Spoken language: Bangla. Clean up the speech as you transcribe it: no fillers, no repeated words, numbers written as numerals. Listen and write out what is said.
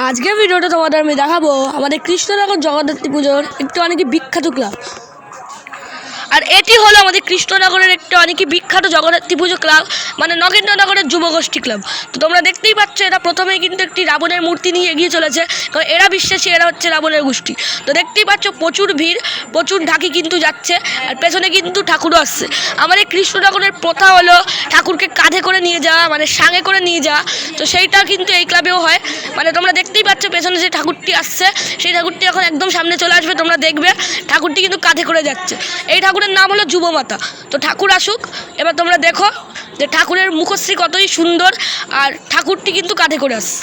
আজকের ভিডিওটা তোমাদের আমি দেখাবো আমাদের কৃষ্ণনগর জগদ্ধাত্রী পুজোর একটি অনেক বিখ্যাত ক্লাব। আর এটি হলো আমাদের কৃষ্ণনগরের একটি অনেক বিখ্যাত জগদ্ধাত্রী পুজো ক্লাব, মানে নগেন্দ্রনগরের যুবগোষ্ঠী ক্লাব। তো তোমরা দেখতেই পাচ্ছ, এরা প্রথমেই কিন্তু একটি রাবণের মূর্তি নিয়ে এগিয়ে চলেছে, কারণ এরা বিশ্বাসী এরা হচ্ছে রাবণের গোষ্ঠী। তো দেখতেই পাচ্ছ প্রচুর ভিড়, প্রচুর ঢাকি কিন্তু যাচ্ছে, আর পেছনে কিন্তু ঠাকুরও আসছে। আমাদের কৃষ্ণনগরের প্রথা হলো ঠাকুরকে কাঁধে করে নিয়ে যাওয়া, মানে সাঙে করে নিয়ে যাওয়া। তো সেইটা কিন্তু এই ক্লাবেও হয়। মানে তোমরা দেখতেই পাচ্ছ পেছনে যে ঠাকুরটি আসছে, সেই ঠাকুরটি এখন একদম সামনে চলে আসবে, তোমরা দেখবে ঠাকুরটি কিন্তু কাঁধে করে যাচ্ছে। এই ঠাকুরের নাম হলো যুবমাতা। তো ঠাকুর আসুক, এবার তোমরা দেখো যে ঠাকুরের মুখশ্রী কতই সুন্দর, আর ঠাকুরটি কিন্তু কাঁধে করে আসছে।